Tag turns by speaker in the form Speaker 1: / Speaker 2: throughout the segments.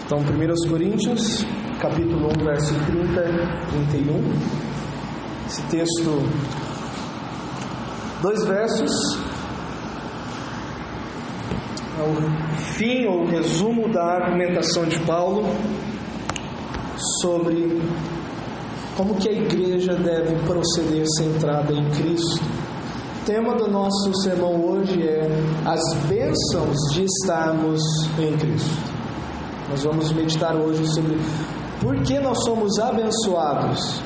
Speaker 1: Então, 1 Coríntios, capítulo 1, verso 30 e 31. Esse texto, 2 versos, é o fim ou resumo da argumentação de Paulo sobre como que a igreja deve proceder centrada em Cristo. O tema do nosso sermão hoje é as bênçãos de estarmos em Cristo. Nós vamos meditar hoje sobre por que nós somos abençoados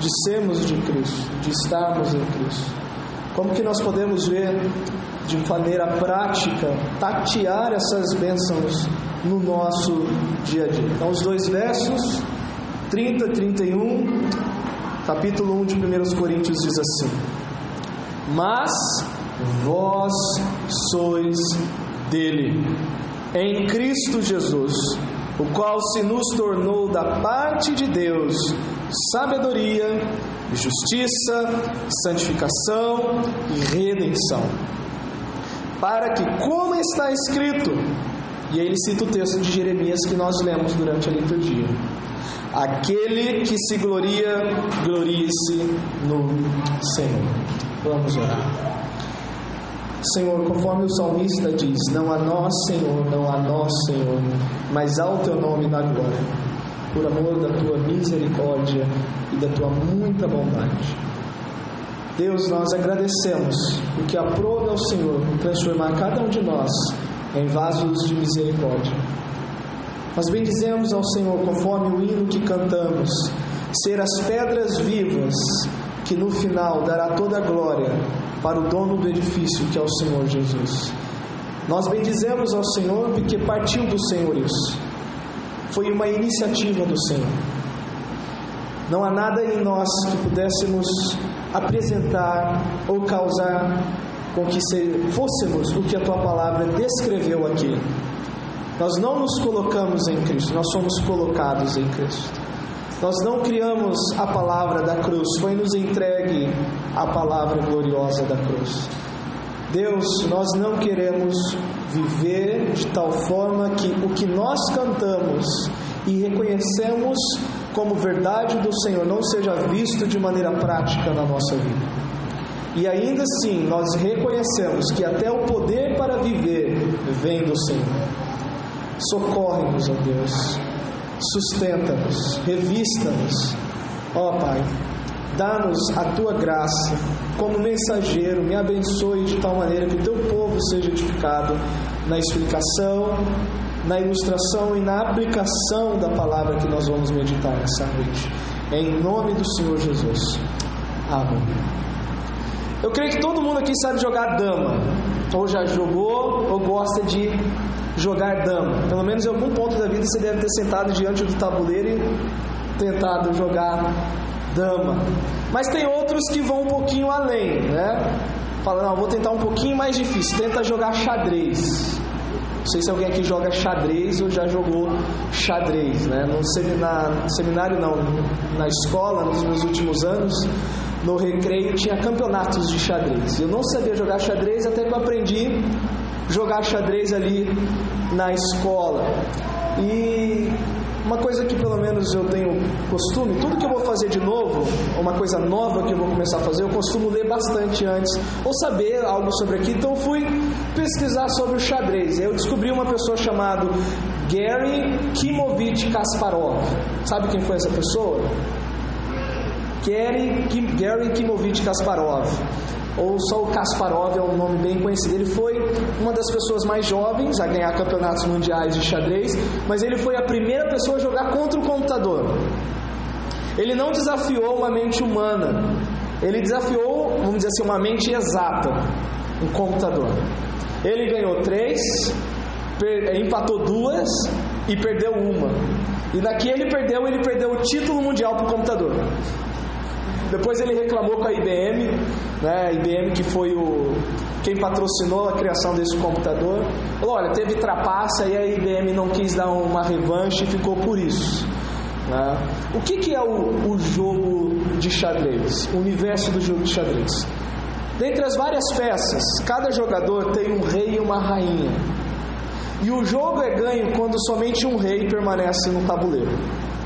Speaker 1: de sermos de Cristo, de estarmos em Cristo. Como que nós podemos ver de maneira prática, tatear essas bênçãos no nosso dia a dia. Então, os 2 versos, 30 e 31, capítulo 1 de 1 Coríntios diz assim: Mas vós sois dele, em Cristo Jesus, o qual se nos tornou da parte de Deus sabedoria, justiça, santificação e redenção, para que, como está escrito, e aí ele cita o texto de Jeremias que nós lemos durante a liturgia: aquele que se gloria, glorie-se no Senhor. Vamos orar. Senhor, conforme o salmista diz: não a nós, Senhor, não a nós, Senhor, mas ao teu nome na glória, por amor da tua misericórdia e da tua muita bondade. Deus, nós agradecemos porque aprove ao Senhor transformar cada um de nós em vasos de misericórdia. Nós bendizemos ao Senhor, conforme o hino que cantamos, ser as pedras vivas que no final dará toda a glória para o dono do edifício, que é o Senhor Jesus. Nós bendizemos ao Senhor porque partiu do Senhor isso. Foi uma iniciativa do Senhor. Não há nada em nós que pudéssemos apresentar ou causar com que fôssemos o que a tua palavra descreveu aqui. Nós não nos colocamos em Cristo, nós somos colocados em Cristo. Nós não criamos a palavra da cruz, foi nos entregue a palavra gloriosa da cruz. Deus, nós não queremos viver de tal forma que o que nós cantamos e reconhecemos como verdade do Senhor não seja visto de maneira prática na nossa vida. E ainda assim, nós reconhecemos que até o poder para viver vem do Senhor. Socorre-nos, ó Deus. Sustenta-nos, revista-nos, ó Pai, dá-nos a Tua graça como mensageiro, me abençoe de tal maneira que o Teu povo seja edificado na explicação, na ilustração e na aplicação da palavra que nós vamos meditar nessa noite, em nome do Senhor Jesus, amém. Eu creio que todo mundo aqui sabe jogar dama, ou já jogou, ou gosta de jogar dama. Pelo menos em algum ponto da vida você deve ter sentado diante do tabuleiro e tentado jogar dama. Mas tem outros que vão um pouquinho além, né? Fala, não, vou tentar um pouquinho mais difícil, tenta jogar xadrez. Não sei se alguém aqui joga xadrez ou já jogou xadrez, né? No seminário não, na escola, nos meus últimos anos, no recreio tinha campeonatos de xadrez. Eu não sabia jogar xadrez até que eu aprendi jogar xadrez ali na escola. E uma coisa que pelo menos eu tenho costume, tudo que eu vou fazer de novo, uma coisa nova que eu vou começar a fazer, eu costumo ler bastante antes, ou saber algo sobre aquilo. Então eu fui pesquisar sobre o xadrez. Eu descobri uma pessoa chamada Garry Klimovich Kasparov. Sabe quem foi essa pessoa? Garry Klimovich Kasparov, ou só o Kasparov é um nome bem conhecido. Ele foi uma das pessoas mais jovens a ganhar campeonatos mundiais de xadrez, mas ele foi a primeira pessoa a jogar contra o computador. Ele não desafiou uma mente humana, ele desafiou, vamos dizer assim, uma mente exata, um computador. Ele ganhou 3, empatou 2 e perdeu 1. E na que ele perdeu o título mundial para o computador. Depois ele reclamou com a IBM, né? A IBM que foi quem patrocinou a criação desse computador. Falou, olha, teve trapaça e a IBM não quis dar uma revanche e ficou por isso, né? O que é o jogo de xadrez? O universo do jogo de xadrez. Dentre as várias peças, cada jogador tem um rei e uma rainha. E o jogo é ganho quando somente um rei permanece no tabuleiro.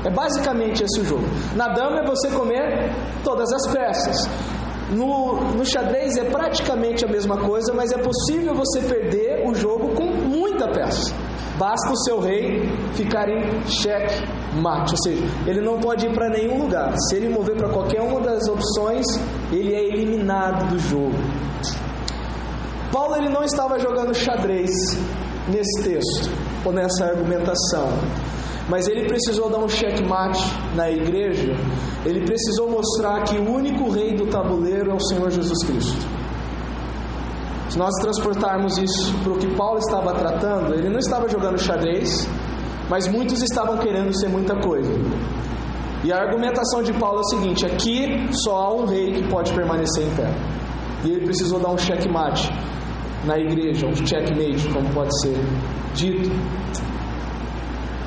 Speaker 1: É basicamente esse o jogo. Na dama é você comer todas as peças. No xadrez é praticamente a mesma coisa, mas é possível você perder o jogo com muita peça. Basta o seu rei ficar em checkmate, ou seja, ele não pode ir para nenhum lugar. Se ele mover para qualquer uma das opções, ele é eliminado do jogo. Paulo ele não estava jogando xadrez nesse texto ou nessa argumentação, mas ele precisou dar um checkmate na igreja. Ele precisou mostrar que o único rei do tabuleiro é o Senhor Jesus Cristo. Se nós transportarmos isso para o que Paulo estava tratando, ele não estava jogando xadrez, mas muitos estavam querendo ser muita coisa. E a argumentação de Paulo é o seguinte: aqui só há um rei que pode permanecer em pé. E ele precisou dar um checkmate na igreja, um checkmate, como pode ser dito.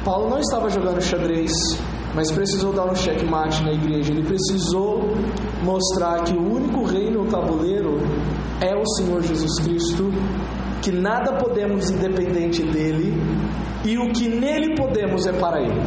Speaker 1: Paulo não estava jogando xadrez, mas precisou dar um checkmate na igreja. Ele precisou mostrar que o único rei no tabuleiro é o Senhor Jesus Cristo, que nada podemos independente dele, e o que nele podemos é para ele.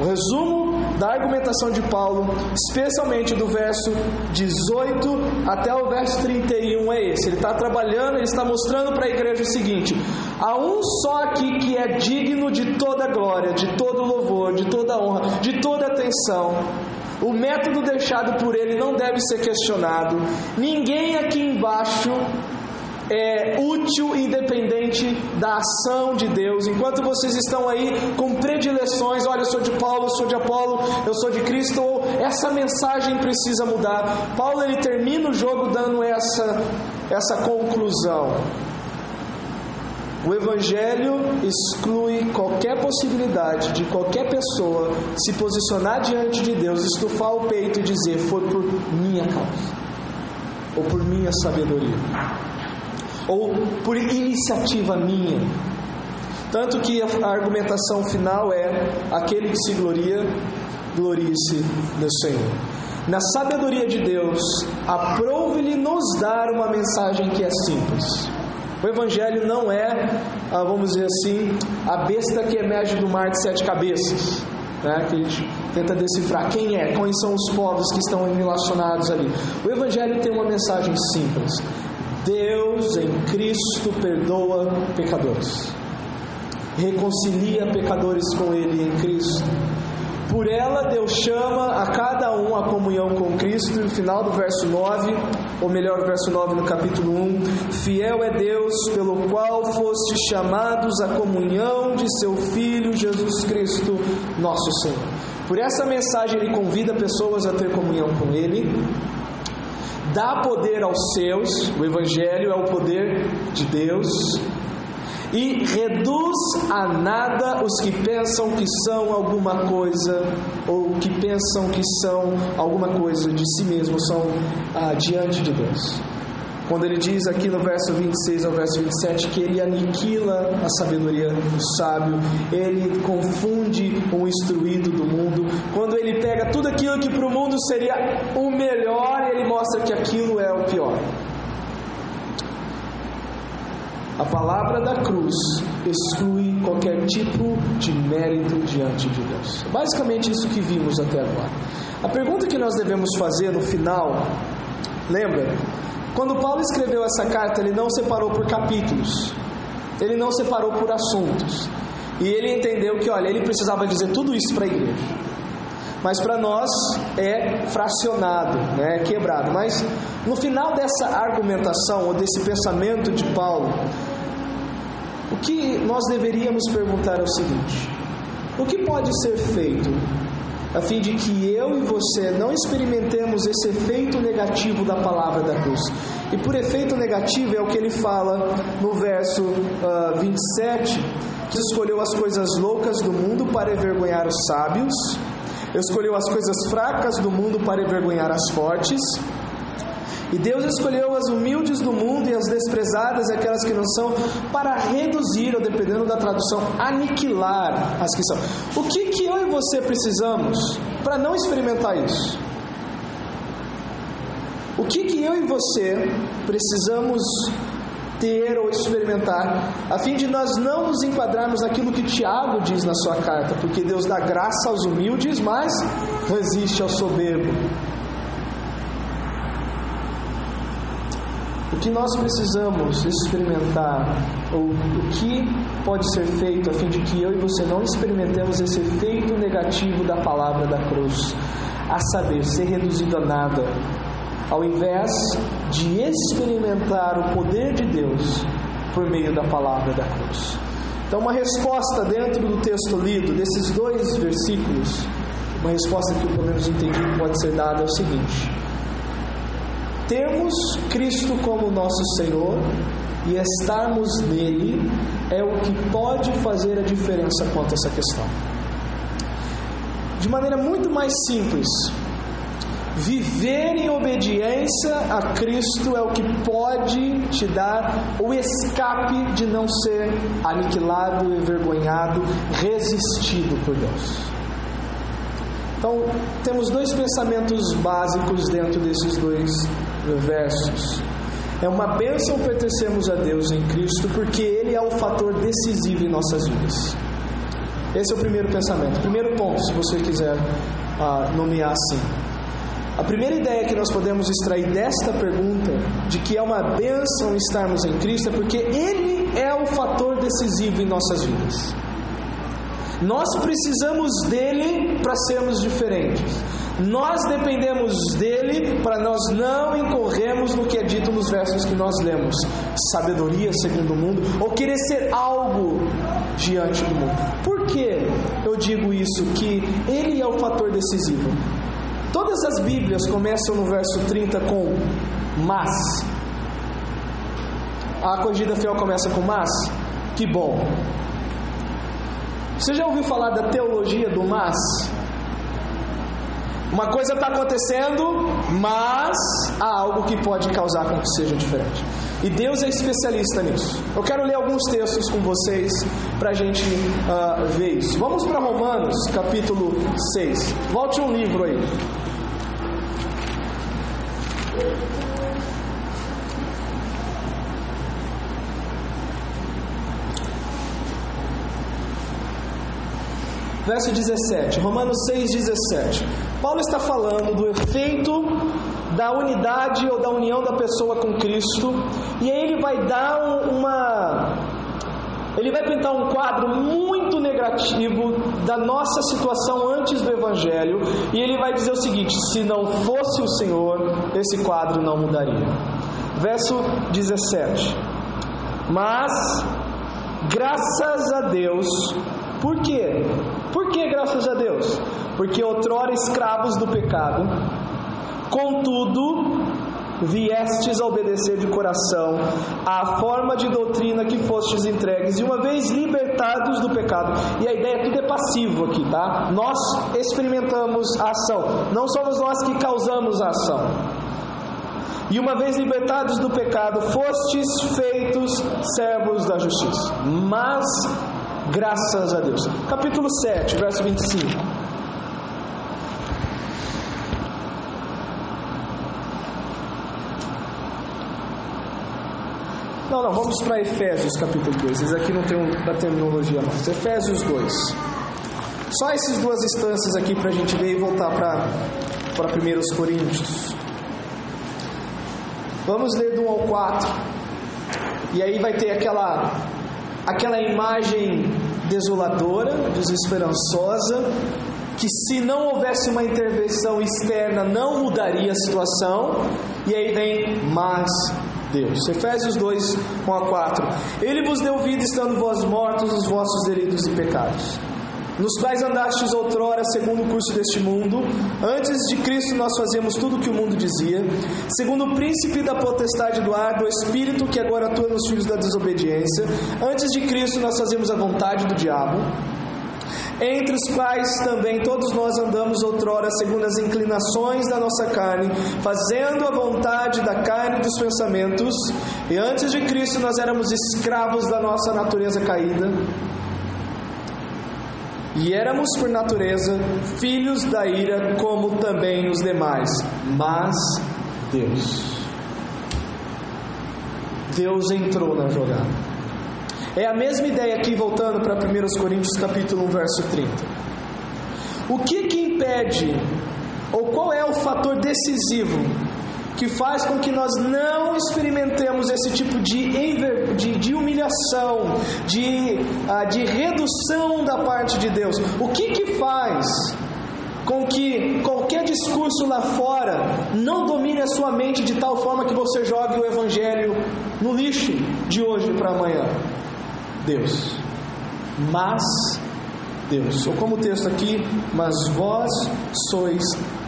Speaker 1: O resumo da argumentação de Paulo, especialmente do verso 18 até o verso 31, é esse. Ele está trabalhando, ele está mostrando para a igreja o seguinte: há um só aqui que é digno de toda glória, de todo louvor, de toda honra, de toda atenção. O método deixado por ele não deve ser questionado. Ninguém aqui embaixo é útil independente da ação de Deus. Enquanto vocês estão aí com predileções, olha, eu sou de Paulo, eu sou de Apolo, eu sou de Cristo, ou essa mensagem precisa mudar. Paulo ele termina o jogo dando essa conclusão: o Evangelho exclui qualquer possibilidade de qualquer pessoa se posicionar diante de Deus, estufar o peito e dizer: foi por minha causa, ou por minha sabedoria, ou por iniciativa minha. Tanto que a argumentação final é: aquele que se gloria, glorie-se no Senhor. Na sabedoria de Deus, aprove-lhe nos dar uma mensagem que é simples. O Evangelho não é, vamos dizer assim, a besta que emerge do mar de 7 cabeças, né? Que a gente tenta decifrar quem é, quais são os povos que estão relacionados ali. O Evangelho tem uma mensagem simples: Deus em Cristo perdoa pecadores, reconcilia pecadores com Ele em Cristo. Por ela Deus chama a cada um à comunhão com Cristo. No final do verso 9, ou melhor, verso 9 no capítulo 1: fiel é Deus pelo qual fostes chamados à comunhão de seu Filho Jesus Cristo, nosso Senhor. Por essa mensagem Ele convida pessoas a ter comunhão com Ele, dá poder aos seus. O Evangelho é o poder de Deus, e reduz a nada os que pensam que são alguma coisa, ou que pensam que são alguma coisa de si mesmos, são diante de Deus. Quando ele diz aqui no verso 26 ao verso 27 que ele aniquila a sabedoria do sábio, ele confunde o instruído do mundo. Quando ele pega tudo aquilo que para o mundo seria o melhor, ele mostra que aquilo é o pior. A palavra da cruz exclui qualquer tipo de mérito diante de Deus. Basicamente isso que vimos até agora. A pergunta que nós devemos fazer no final, lembra? Quando Paulo escreveu essa carta, ele não separou por capítulos, ele não separou por assuntos, e ele entendeu que, olha, ele precisava dizer tudo isso para a igreja, mas para nós é fracionado, né, é quebrado. Mas no final dessa argumentação, ou desse pensamento de Paulo, o que nós deveríamos perguntar é o seguinte: o que pode ser feito a fim de que eu e você não experimentemos esse efeito negativo da palavra da cruz? E por efeito negativo é o que ele fala no verso 27, que escolheu as coisas loucas do mundo para envergonhar os sábios, escolheu as coisas fracas do mundo para envergonhar as fortes, e Deus escolheu as humildes do mundo e as desprezadas, aquelas que não são, para reduzir, ou dependendo da tradução, aniquilar as que são. O que eu e você precisamos para não experimentar isso? O que eu e você precisamos ter ou experimentar, a fim de nós não nos enquadrarmos naquilo que Tiago diz na sua carta, porque Deus dá graça aos humildes, mas resiste ao soberbo. O que nós precisamos experimentar, ou o que pode ser feito a fim de que eu e você não experimentemos esse efeito negativo da palavra da cruz, a saber, ser reduzido a nada, ao invés de experimentar o poder de Deus por meio da palavra da cruz. Então, uma resposta dentro do texto lido, desses 2 versículos, uma resposta que eu pelo menos entendi que pode ser dada é o seguinte: termos Cristo como nosso Senhor e estarmos nele é o que pode fazer a diferença quanto a essa questão. De maneira muito mais simples, viver em obediência a Cristo é o que pode te dar o escape de não ser aniquilado, envergonhado, resistido por Deus. Então, temos 2 pensamentos básicos dentro desses 2 versos. É uma bênção pertencermos a Deus em Cristo, porque Ele é o fator decisivo em nossas vidas. Esse é o primeiro pensamento. Primeiro ponto, se você quiser nomear assim. A primeira ideia que nós podemos extrair desta pergunta, de que é uma bênção estarmos em Cristo, é porque Ele é o fator decisivo em nossas vidas. Nós precisamos dele para sermos diferentes. Nós dependemos dele para nós não incorrermos no que é dito nos versos que nós lemos: sabedoria segundo o mundo, ou querer ser algo diante do mundo. Por que eu digo isso? Que ele é o fator decisivo. Todas as Bíblias começam no verso 30 com mas. A Corrigida Fiel começa com mas? Que bom. Você já ouviu falar da teologia do mas? Uma coisa está acontecendo, mas há algo que pode causar com que seja diferente. E Deus é especialista nisso. Eu quero ler alguns textos com vocês para a gente ver isso. Vamos para Romanos, capítulo 6. Volte um livro aí. Verso 17, Romanos 6,17. Paulo está falando do efeito da unidade ou da união da pessoa com Cristo, e aí ele vai dar ele vai pintar um quadro muito negativo da nossa situação antes do Evangelho, e ele vai dizer o seguinte: se não fosse o Senhor, esse quadro não mudaria. Verso 17, mas graças a Deus. Por quê? Por que graças a Deus? Porque outrora escravos do pecado, contudo, viestes a obedecer de coração à forma de doutrina que fostes entregues, e uma vez libertados do pecado. E a ideia tudo é passivo aqui, tá? Nós experimentamos a ação, não somos nós que causamos a ação. E uma vez libertados do pecado, fostes feitos servos da justiça. Mas graças a Deus. Capítulo 7, verso 25. Não, vamos para Efésios, capítulo 2. Esse aqui não tem a terminologia mais. Efésios 2. Só essas 2 instâncias aqui para a gente ler e voltar para 1 Coríntios. Vamos ler do 1 ao 4. E aí vai ter aquela imagem desoladora, desesperançosa, que se não houvesse uma intervenção externa não mudaria a situação. E aí vem mas Deus. Efésios 2, 1 a 4. Ele vos deu vida estando vós mortos nos vossos delitos e pecados, nos quais andastes outrora segundo o curso deste mundo. Antes de Cristo nós fazíamos tudo o que o mundo dizia, segundo o príncipe da potestade do ar, do espírito que agora atua nos filhos da desobediência. Antes de Cristo nós fazíamos a vontade do diabo, entre os quais também todos nós andamos outrora segundo as inclinações da nossa carne, fazendo a vontade da carne e dos pensamentos. E antes de Cristo nós éramos escravos da nossa natureza caída, e éramos por natureza filhos da ira, como também os demais. Mas Deus entrou na jogada. É a mesma ideia aqui, voltando para 1 Coríntios capítulo 1, verso 30. O que impede, ou qual é o fator decisivo que faz com que nós não experimentemos esse tipo de humilhação, de redução da parte de Deus? O que faz com que qualquer discurso lá fora não domine a sua mente de tal forma que você jogue o Evangelho no lixo de hoje para amanhã? Deus. Mas Deus, ou como o texto aqui, mas vós sois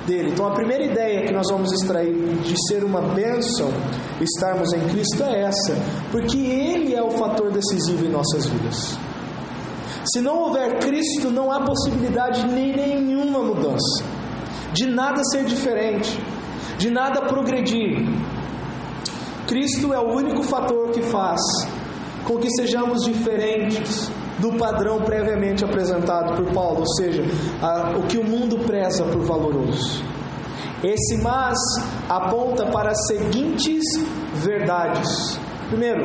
Speaker 1: dele. Então a primeira ideia que nós vamos extrair de ser uma bênção, estarmos em Cristo, é essa, porque Ele é o fator decisivo em nossas vidas. Se não houver Cristo, não há possibilidade de nenhuma mudança, de nada ser diferente, de nada progredir. Cristo é o único fator que faz com que sejamos diferentes do padrão previamente apresentado por Paulo, ou seja, o que o mundo preza por valoroso. Esse mas aponta para as seguintes verdades. Primeiro,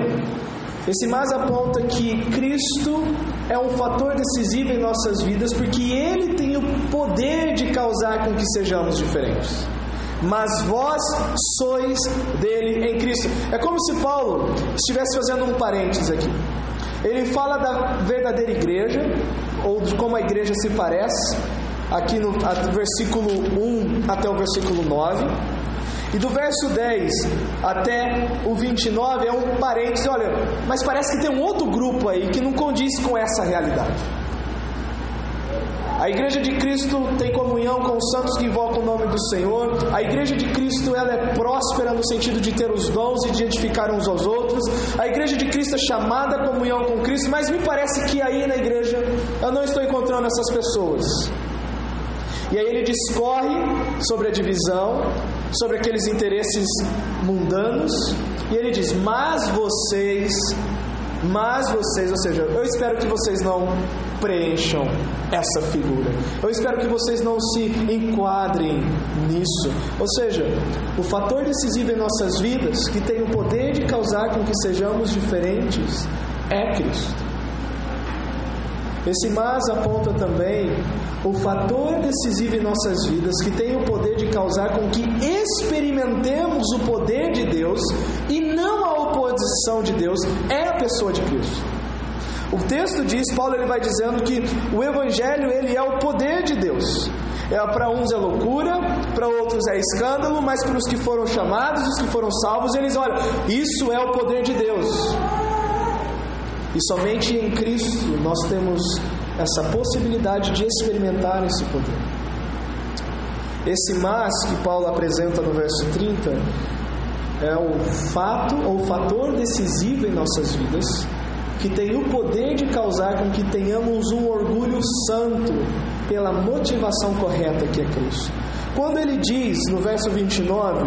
Speaker 1: esse mas aponta que Cristo é um fator decisivo em nossas vidas, porque Ele tem o poder de causar com que sejamos diferentes. Mas vós sois dele em Cristo. É como se Paulo estivesse fazendo um parênteses aqui. Ele fala da verdadeira igreja, ou de como a igreja se parece, aqui no versículo 1 até o versículo 9. E do verso 10 até o 29 é um parênteses. Olha, mas parece que tem um outro grupo aí que não condiz com essa realidade. A igreja de Cristo tem comunhão com os santos que invocam o nome do Senhor. A igreja de Cristo, ela é próspera no sentido de ter os dons e de edificar uns aos outros. A igreja de Cristo é chamada à comunhão com Cristo, mas me parece que aí na igreja eu não estou encontrando essas pessoas. E aí ele discorre sobre a divisão, sobre aqueles interesses mundanos, e ele diz, mas vocês, ou seja, eu espero que vocês não preencham essa figura, eu espero que vocês não se enquadrem nisso. Ou seja, o fator decisivo em nossas vidas, que tem o poder de causar com que sejamos diferentes, é Cristo. Esse mas aponta também o fator decisivo em nossas vidas, que tem o poder de causar com que experimentemos o poder de Deus e não a oposição de Deus, é a pessoa de Cristo. O texto diz, Paulo ele vai dizendo que o Evangelho ele é o poder de Deus. Para uns é loucura, para outros é escândalo, mas para os que foram chamados, os que foram salvos, eles olham, isso é o poder de Deus. E somente em Cristo nós temos essa possibilidade de experimentar esse poder. Esse mas que Paulo apresenta no verso 30 é o fato ou fator decisivo em nossas vidas, que tem o poder de causar com que tenhamos um orgulho santo pela motivação correta que é Cristo. Quando ele diz, no verso 29,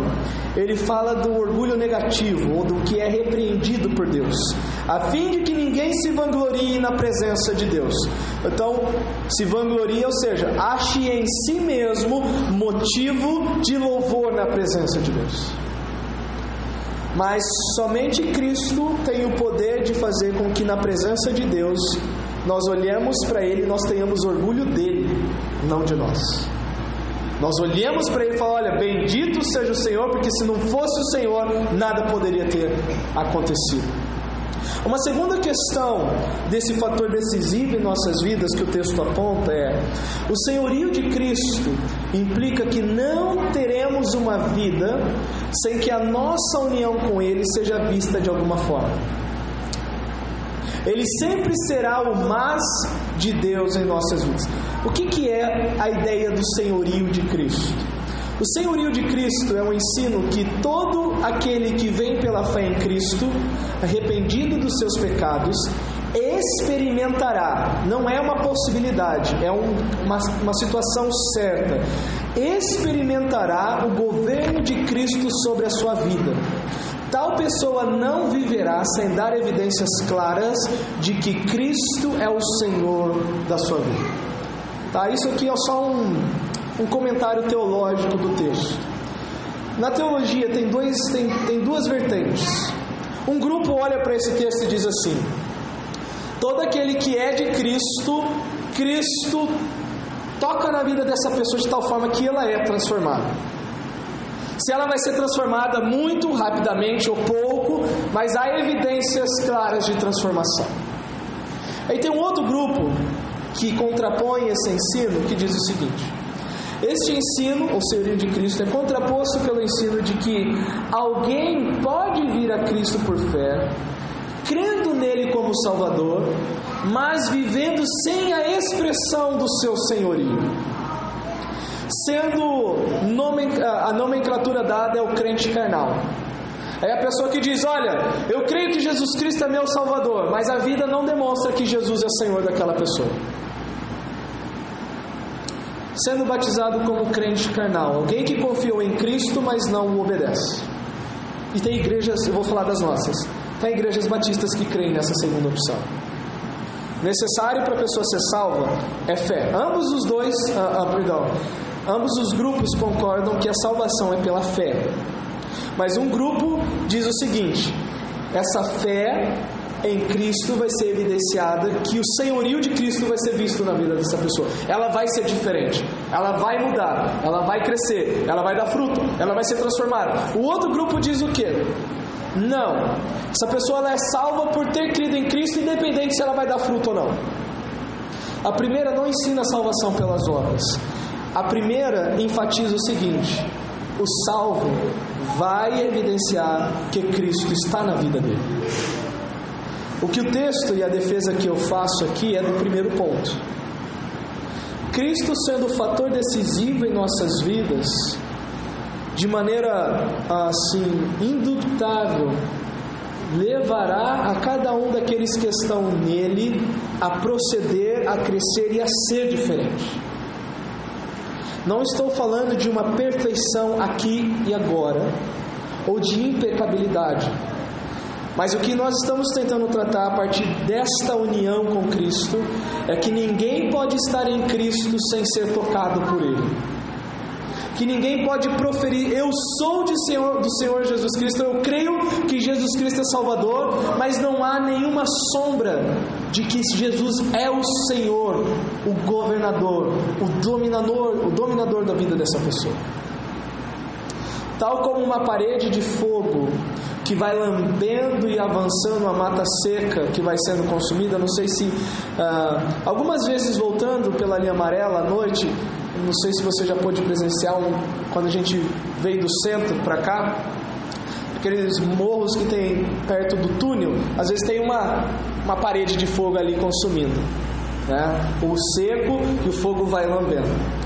Speaker 1: ele fala do orgulho negativo, ou do que é repreendido por Deus, a fim de que ninguém se vanglorie na presença de Deus. Então, se vanglorie, ou seja, ache em si mesmo motivo de louvor na presença de Deus. Mas somente Cristo tem o poder de fazer com que na presença de Deus, nós olhemos para Ele e nós tenhamos orgulho dEle, não de nós. Nós olhamos para Ele e falamos, olha, bendito seja o Senhor, porque se não fosse o Senhor, nada poderia ter acontecido. Uma segunda questão desse fator decisivo em nossas vidas que o texto aponta é: o senhorio de Cristo implica que não teremos uma vida sem que a nossa união com Ele seja vista de alguma forma. Ele sempre será o mas de Deus em nossas vidas. O que é a ideia do senhorio de Cristo? O senhorio de Cristo é um ensino que todo aquele que vem pela fé em Cristo, arrependido dos seus pecados, experimentará. Não é uma possibilidade, é uma situação certa. Experimentará o governo de Cristo sobre a sua vida. Tal pessoa não viverá sem dar evidências claras de que Cristo é o Senhor da sua vida. Tá? Isso aqui é só um comentário teológico do texto. Na teologia tem duas vertentes. Um grupo olha para esse texto e diz assim: todo aquele que é de Cristo, Cristo toca na vida dessa pessoa de tal forma que ela é transformada. Se ela vai ser transformada muito rapidamente ou pouco, mas há evidências claras de transformação. Aí tem um outro grupo que contrapõe esse ensino, que diz o seguinte: este ensino, ou senhorio de Cristo, é contraposto pelo ensino de que alguém pode vir a Cristo por fé, crendo nele como Salvador, mas vivendo sem a expressão do seu senhorio. Sendo a nomenclatura dada é o crente carnal. É a pessoa que diz: olha, eu creio que Jesus Cristo é meu Salvador, mas a vida não demonstra que Jesus é Senhor daquela pessoa. Sendo batizado como crente carnal, alguém que confiou em Cristo, mas não o obedece. E tem igrejas, eu vou falar das nossas, tem igrejas batistas que creem nessa segunda opção. Necessário para a pessoa ser salva é fé. Ambos os grupos concordam que a salvação é pela fé. Mas um grupo diz o seguinte: essa fé em Cristo vai ser evidenciada, que o senhorio de Cristo vai ser visto na vida dessa pessoa. Ela vai ser diferente, ela vai mudar, ela vai crescer, ela vai dar fruto, ela vai ser transformada. O outro grupo diz o quê? Não, essa pessoa ela é salva por ter crido em Cristo, independente se ela vai dar fruto ou não. A primeira não ensina a salvação pelas obras. A primeira enfatiza o seguinte: o salvo vai evidenciar que Cristo está na vida dele. O que o texto e a defesa que eu faço aqui é do primeiro ponto. Cristo sendo o fator decisivo em nossas vidas, de maneira assim indubitável, levará a cada um daqueles que estão nele a proceder, a crescer e a ser diferente. Não estou falando de uma perfeição aqui e agora, ou de impecabilidade. Mas o que nós estamos tentando tratar a partir desta união com Cristo é que ninguém pode estar em Cristo sem ser tocado por Ele. Que ninguém pode proferir: eu sou do Senhor Jesus Cristo, eu creio que Jesus Cristo é Salvador, mas não há nenhuma sombra de que Jesus é o Senhor, o governador, o dominador da vida dessa pessoa. Tal como uma parede de fogo que vai lambendo e avançando a mata seca que vai sendo consumida. Não sei se algumas vezes voltando pela linha amarela à noite, não sei se você já pôde presenciar quando a gente veio do centro para cá, aqueles morros que tem perto do túnel, às vezes tem uma parede de fogo ali consumindo, né? O seco e o fogo vai lambendo.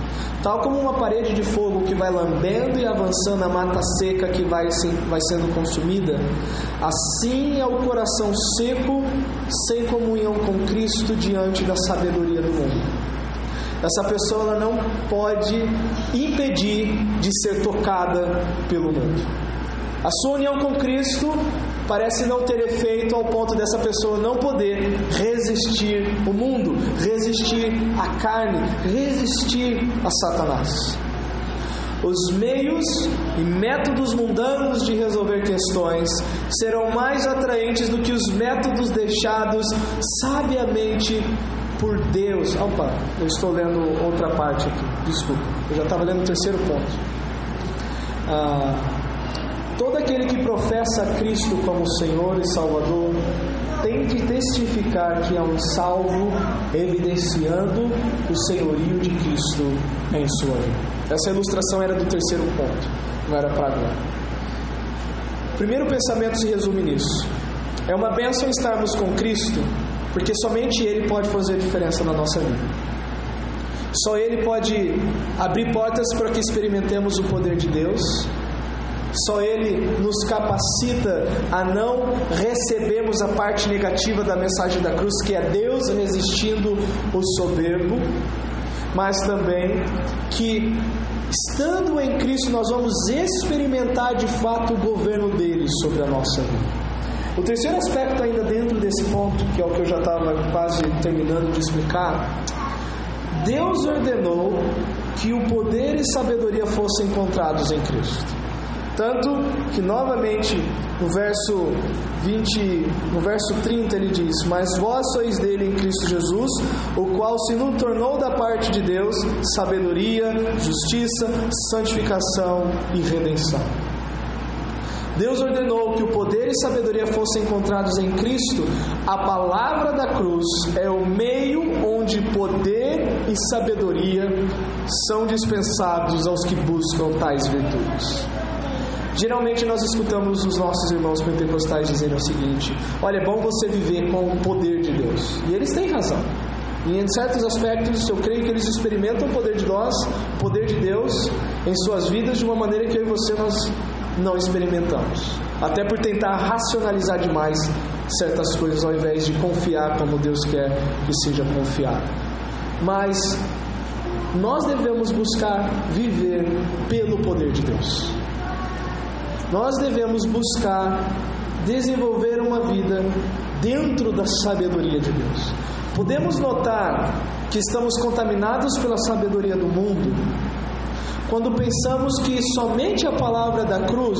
Speaker 1: Tal como uma parede de fogo que vai lambendo e avançando a mata seca que vai sendo consumida, assim é o coração seco, sem comunhão com Cristo diante da sabedoria do mundo. Essa pessoa ela não pode impedir de ser tocada pelo mundo. A sua união com Cristo parece não ter efeito ao ponto dessa pessoa não poder resistir o mundo, resistir a carne, resistir a Satanás. Os meios e métodos mundanos de resolver questões serão mais atraentes do que os métodos deixados sabiamente por Deus. Opa, eu estou lendo outra parte aqui, desculpa, eu já estava lendo o terceiro ponto. Todo aquele que professa a Cristo como Senhor e Salvador tem de testificar que é um salvo, evidenciando o senhorio de Cristo em sua vida. Essa ilustração era do terceiro ponto, não era para agora. O primeiro pensamento se resume nisso: é uma bênção estarmos com Cristo, porque somente Ele pode fazer a diferença na nossa vida. Só Ele pode abrir portas para que experimentemos o poder de Deus. Só Ele nos capacita a não recebermos a parte negativa da mensagem da cruz, que é Deus resistindo o soberbo, mas também que, estando em Cristo, nós vamos experimentar de fato o governo dele sobre a nossa vida. O terceiro aspecto ainda dentro desse ponto, que é o que eu já estava quase terminando de explicar: Deus ordenou que o poder e sabedoria fossem encontrados em Cristo. Tanto que novamente no verso 30 ele diz: mas vós sois dele em Cristo Jesus, o qual se nos tornou da parte de Deus sabedoria, justiça, santificação e redenção. Deus ordenou que o poder e sabedoria fossem encontrados em Cristo. A palavra da cruz é o meio onde poder e sabedoria são dispensados aos que buscam tais virtudes. Geralmente nós escutamos os nossos irmãos pentecostais dizendo o seguinte: olha, é bom você viver com o poder de Deus. E eles têm razão. E em certos aspectos eu creio que eles experimentam o poder de Deus em suas vidas de uma maneira que eu e você nós não experimentamos, até por tentar racionalizar demais certas coisas ao invés de confiar como Deus quer que seja confiado. Mas nós devemos buscar viver pelo poder de Deus. Nós devemos buscar desenvolver uma vida dentro da sabedoria de Deus. Podemos notar que estamos contaminados pela sabedoria do mundo quando pensamos que somente a palavra da cruz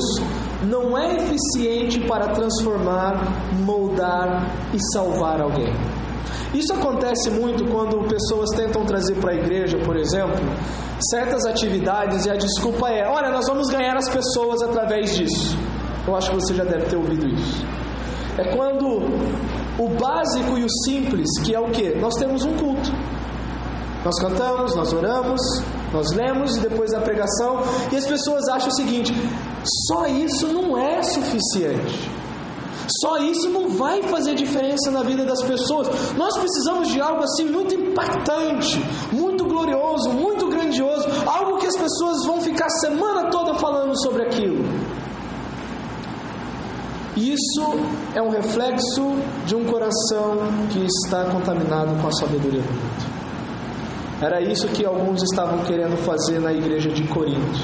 Speaker 1: não é eficiente para transformar, moldar e salvar alguém. Isso acontece muito quando pessoas tentam trazer para a igreja, por exemplo, certas atividades e a desculpa é: olha, nós vamos ganhar as pessoas através disso. Eu acho que você já deve ter ouvido isso. É quando o básico e o simples, que é o quê? Nós temos um culto. Nós cantamos, nós oramos, nós lemos e depois da pregação, e as pessoas acham o seguinte: só isso não é suficiente. Só isso não vai fazer diferença na vida das pessoas. Nós precisamos de algo assim muito impactante, muito glorioso, muito grandioso, algo que as pessoas vão ficar a semana toda falando sobre aquilo. Isso é um reflexo de um coração que está contaminado com a sabedoria do mundo. Era isso que alguns estavam querendo fazer na igreja de Corinto.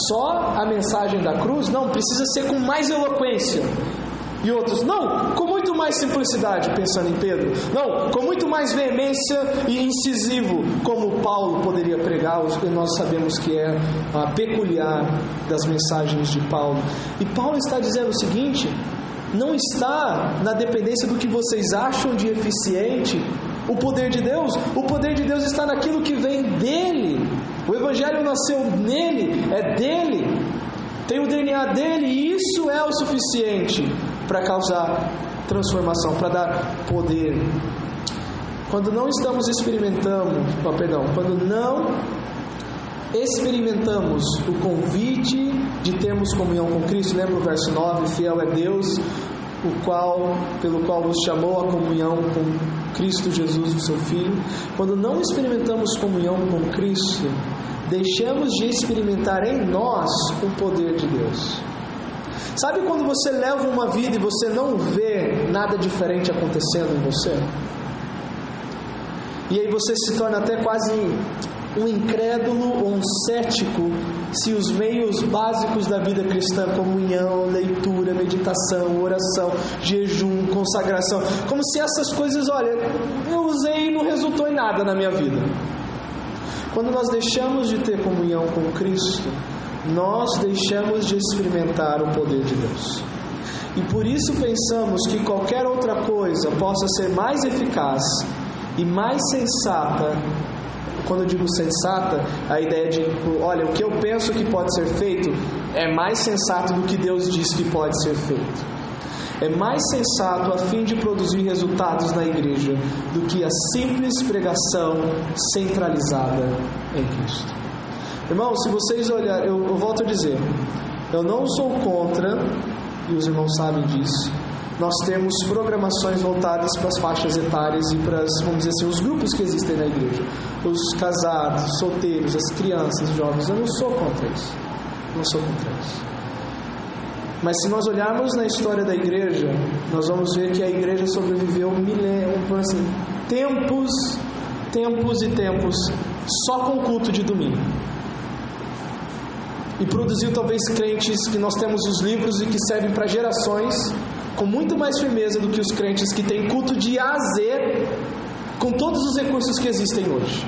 Speaker 1: Só a mensagem da cruz? Não, precisa ser com mais eloquência. E outros, não, com muito mais simplicidade, pensando em Pedro. Não, com muito mais veemência e incisivo, como Paulo poderia pregar, e nós sabemos que é peculiar das mensagens de Paulo. E Paulo está dizendo o seguinte: não está na dependência do que vocês acham de eficiente o poder de Deus. O poder de Deus está naquilo que vem dele. O Evangelho nasceu nele, é dele, tem o DNA dele, e isso é o suficiente para causar transformação, para dar poder. Quando não estamos quando não experimentamos o convite de termos comunhão com Cristo, lembra o verso 9, fiel é Deus, pelo qual nos chamou a comunhão com Cristo Jesus, o seu Filho. Quando não experimentamos comunhão com Cristo, deixamos de experimentar em nós o poder de Deus. Sabe quando você leva uma vida e você não vê nada diferente acontecendo em você? E aí você se torna até quase um incrédulo ou um cético se os meios básicos da vida cristã, comunhão, leitura, meditação, oração, jejum, consagração, como se essas coisas, olha, eu usei e não resultou em nada na minha vida. Quando nós deixamos de ter comunhão com Cristo, nós deixamos de experimentar o poder de Deus. E por isso pensamos que qualquer outra coisa possa ser mais eficaz e mais sensata. Quando eu digo sensata, a ideia de, olha, o que eu penso que pode ser feito é mais sensato do que Deus diz que pode ser feito. É mais sensato a fim de produzir resultados na igreja do que a simples pregação centralizada em Cristo. Irmãos, se vocês olharem, eu volto a dizer, eu não sou contra, e os irmãos sabem disso, nós temos programações voltadas para as faixas etárias e para, vamos dizer assim, os grupos que existem na igreja. Os casados, os solteiros, as crianças, os jovens. Eu não sou contra isso. Não sou contra isso. Mas se nós olharmos na história da igreja, nós vamos ver que a igreja sobreviveu tempos e tempos só com o culto de domingo. E produziu talvez crentes que nós temos os livros e que servem para gerações com muito mais firmeza do que os crentes que têm culto de A a Z, com todos os recursos que existem hoje.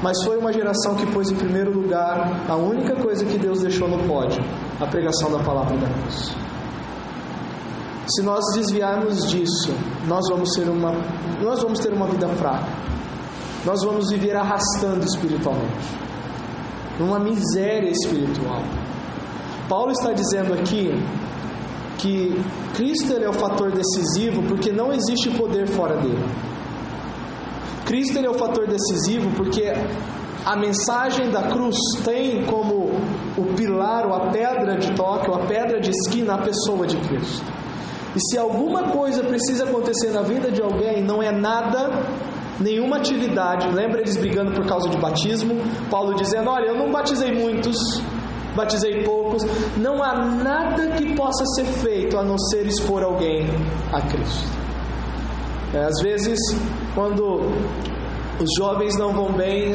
Speaker 1: mas foi uma geração que pôs em primeiro lugar a única coisa que Deus deixou no pódio: a pregação da palavra da cruz. Se nós desviarmos disso, nós vamos ter uma vida fraca. Nós vamos viver arrastando espiritualmente, numa miséria espiritual. Paulo está dizendo aqui que Cristo ele é o fator decisivo porque não existe poder fora dele. Cristo ele é o fator decisivo porque a mensagem da cruz tem como o pilar, ou a pedra de toque, ou a pedra de esquina, a pessoa de Cristo. E se alguma coisa precisa acontecer na vida de alguém, não é nada, nenhuma atividade. Lembra eles brigando por causa de batismo? Paulo dizendo: olha, eu não batizei muitos, batizei poucos. Não há nada que possa ser feito a não ser expor alguém a Cristo. Às vezes, quando os jovens não vão bem,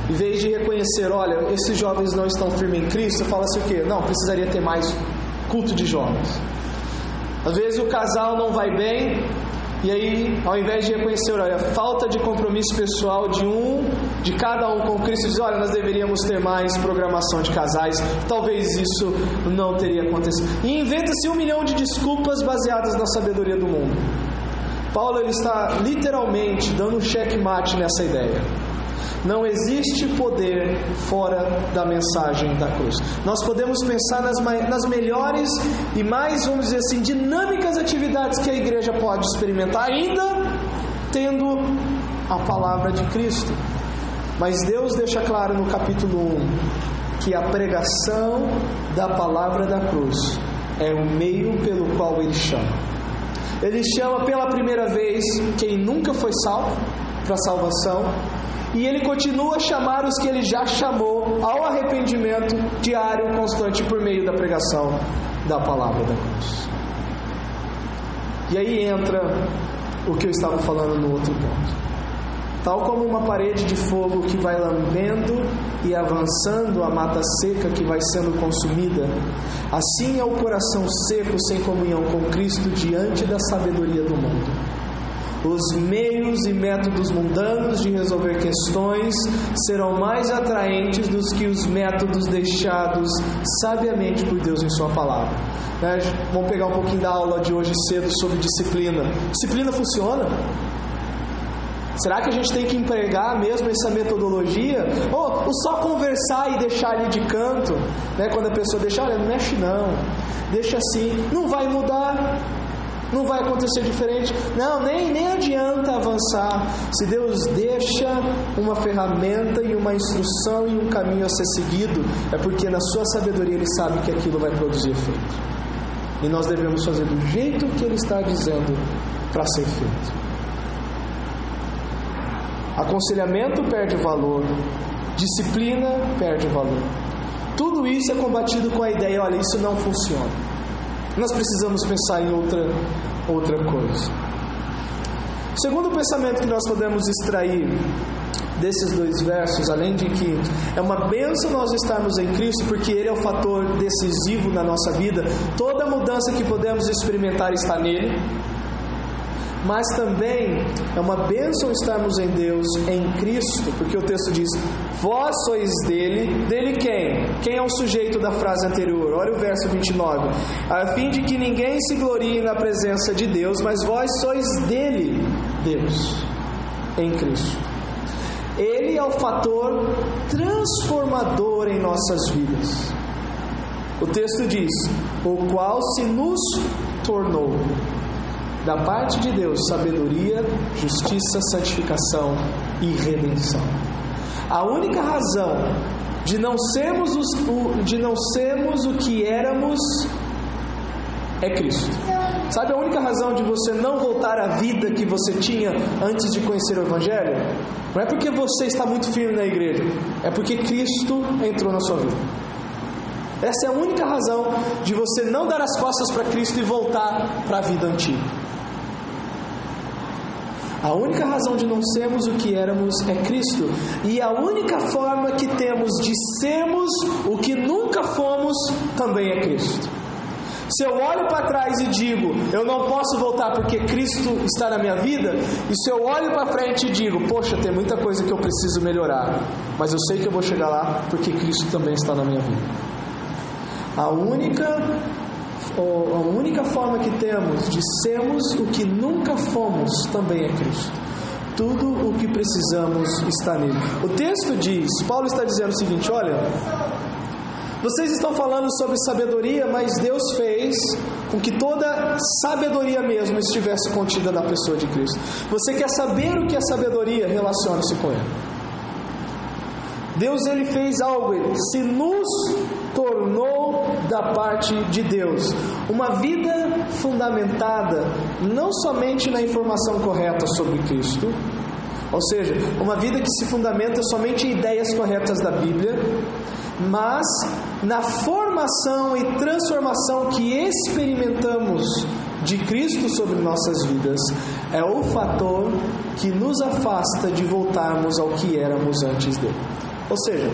Speaker 1: em vez de reconhecer, olha, esses jovens não estão firmes em Cristo, fala-se o quê? Não, precisaria ter mais culto de jovens. Às vezes o casal não vai bem, e aí, ao invés de reconhecer, olha, falta de compromisso pessoal de cada um com Cristo, diz: olha, nós deveríamos ter mais programação de casais, talvez isso não teria acontecido. E inventa-se 1 milhão de desculpas baseadas na sabedoria do mundo. Paulo ele está literalmente dando um checkmate nessa ideia. Não existe poder fora da mensagem da cruz. Nós podemos pensar nas melhores e mais, vamos dizer assim, dinâmicas atividades que a igreja pode experimentar, ainda tendo a palavra de Cristo. Mas Deus deixa claro no capítulo 1 que a pregação da palavra da cruz é o meio pelo qual Ele chama. Ele chama pela primeira vez quem nunca foi salvo para a salvação, e Ele continua a chamar os que Ele já chamou ao arrependimento diário, constante, por meio da pregação da palavra da cruz. E aí entra o que eu estava falando no outro ponto. Tal como uma parede de fogo que vai lambendo e avançando a mata seca que vai sendo consumida, assim é o coração seco sem comunhão com Cristo diante da sabedoria do mundo. Os meios e métodos mundanos de resolver questões serão mais atraentes do que os métodos deixados sabiamente por Deus em Sua palavra. Vamos pegar um pouquinho da aula de hoje cedo sobre disciplina. Disciplina funciona? Será que a gente tem que empregar mesmo essa metodologia? Ou só conversar e deixar ali de canto? Quando a pessoa deixa, olha, não mexe não, deixa assim, não vai mudar, não vai acontecer diferente. Não, nem adianta avançar. Se Deus deixa uma ferramenta e uma instrução e um caminho a ser seguido, é porque na sua sabedoria Ele sabe que aquilo vai produzir efeito. E nós devemos fazer do jeito que Ele está dizendo para ser feito. Aconselhamento perde valor, disciplina perde valor. Tudo isso é combatido com a ideia: olha, isso não funciona. Nós precisamos pensar em outra coisa. O segundo pensamento que nós podemos extrair desses dois versos, além de que é uma bênção nós estarmos em Cristo, porque Ele é o fator decisivo na nossa vida, toda mudança que podemos experimentar está nele. Mas também é uma bênção estarmos em Deus, em Cristo, porque o texto diz: vós sois dele. Dele quem? Quem é o sujeito da frase anterior? Olha o verso 29. A fim de que ninguém se glorie na presença de Deus, mas vós sois dele, Deus, em Cristo. Ele é o fator transformador em nossas vidas. O texto diz: o qual se nos tornou, da parte de Deus, sabedoria, justiça, santificação e redenção. A única razão de não sermos o que éramos é Cristo. Sabe a única razão de você não voltar à vida que você tinha antes de conhecer o Evangelho? Não é porque você está muito firme na igreja, é porque Cristo entrou na sua vida. Essa é a única razão de você não dar as costas para Cristo e voltar para a vida antiga. A única razão de não sermos o que éramos é Cristo. E a única forma que temos de sermos o que nunca fomos também é Cristo. Se eu olho para trás e digo, eu não posso voltar porque Cristo está na minha vida, e se eu olho para frente e digo, poxa, tem muita coisa que eu preciso melhorar, mas eu sei que eu vou chegar lá porque Cristo também está na minha vida. A única forma que temos de sermos o que nunca fomos também é Cristo. Tudo o que precisamos está nele. O texto diz, Paulo está dizendo o seguinte, olha, vocês estão falando sobre sabedoria, mas Deus fez com que toda sabedoria mesmo estivesse contida na pessoa de Cristo. Você quer saber o que é sabedoria? Relacione-se com Ele. Deus, Ele fez algo, Ele se nos tornou da parte de Deus. Uma vida fundamentada não somente na informação correta sobre Cristo, ou seja, uma vida que se fundamenta somente em ideias corretas da Bíblia, mas na formação e transformação que experimentamos de Cristo sobre nossas vidas, é o fator que nos afasta de voltarmos ao que éramos antes dele. Ou seja,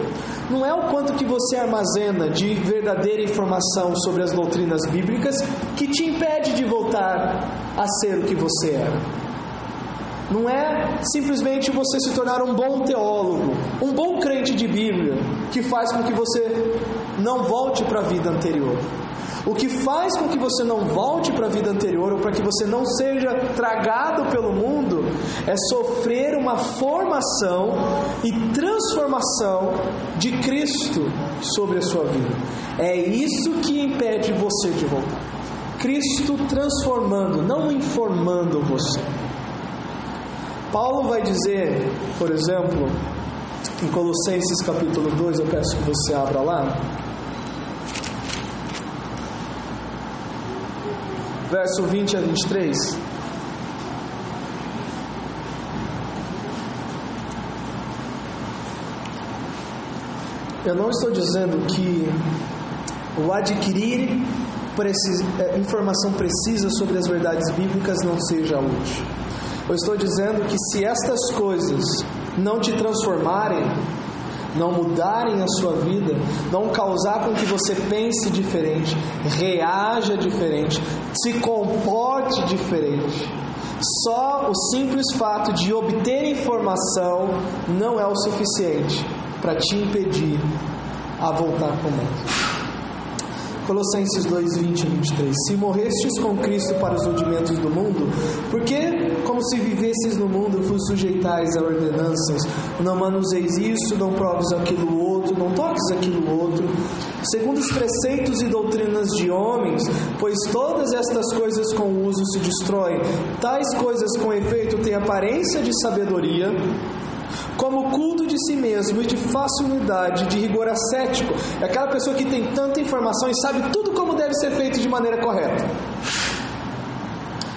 Speaker 1: não é o quanto que você armazena de verdadeira informação sobre as doutrinas bíblicas que te impede de voltar a ser o que você era. Não é simplesmente você se tornar um bom teólogo, um bom crente de Bíblia, que faz com que você não volte para a vida anterior. O que faz com que você não volte para a vida anterior, ou para que você não seja tragado pelo mundo, é sofrer uma formação e transformação de Cristo sobre a sua vida. É isso que impede você de voltar. Cristo transformando, não informando você. Paulo vai dizer, por exemplo, em Colossenses capítulo 2, eu peço que você abra lá, verso 20 a 23. Eu não estou dizendo que o adquirir informação precisa sobre as verdades bíblicas não seja útil. Eu estou dizendo que se estas coisas não te transformarem, não mudarem a sua vida, não causar com que você pense diferente, reaja diferente, se comporte diferente, só o simples fato de obter informação não é o suficiente para te impedir a voltar com Deus. Colossenses 2, 20 e 23. Se morrestes com Cristo para os rudimentos do mundo, porque, como se vivesses no mundo, vos sujeitais a ordenanças, não manuseis isso, não proves aquilo outro, não toques aquilo outro, segundo os preceitos e doutrinas de homens, pois todas estas coisas com o uso se destroem. Tais coisas com efeito têm aparência de sabedoria, como culto de si mesmo e de facilidade, de rigor ascético. É aquela pessoa que tem tanta informação e sabe tudo como deve ser feito de maneira correta.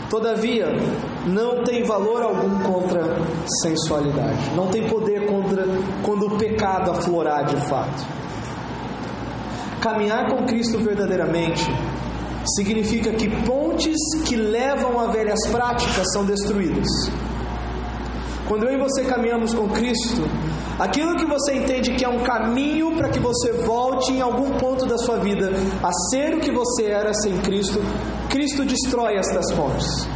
Speaker 1: Todavia, não tem valor algum contra sensualidade. Não tem poder quando o pecado aflorar de fato. Caminhar com Cristo verdadeiramente significa que pontes que levam a velhas práticas são destruídas. Quando eu e você caminhamos com Cristo, aquilo que você entende que é um caminho para que você volte em algum ponto da sua vida a ser o que você era sem Cristo, Cristo destrói estas pontes.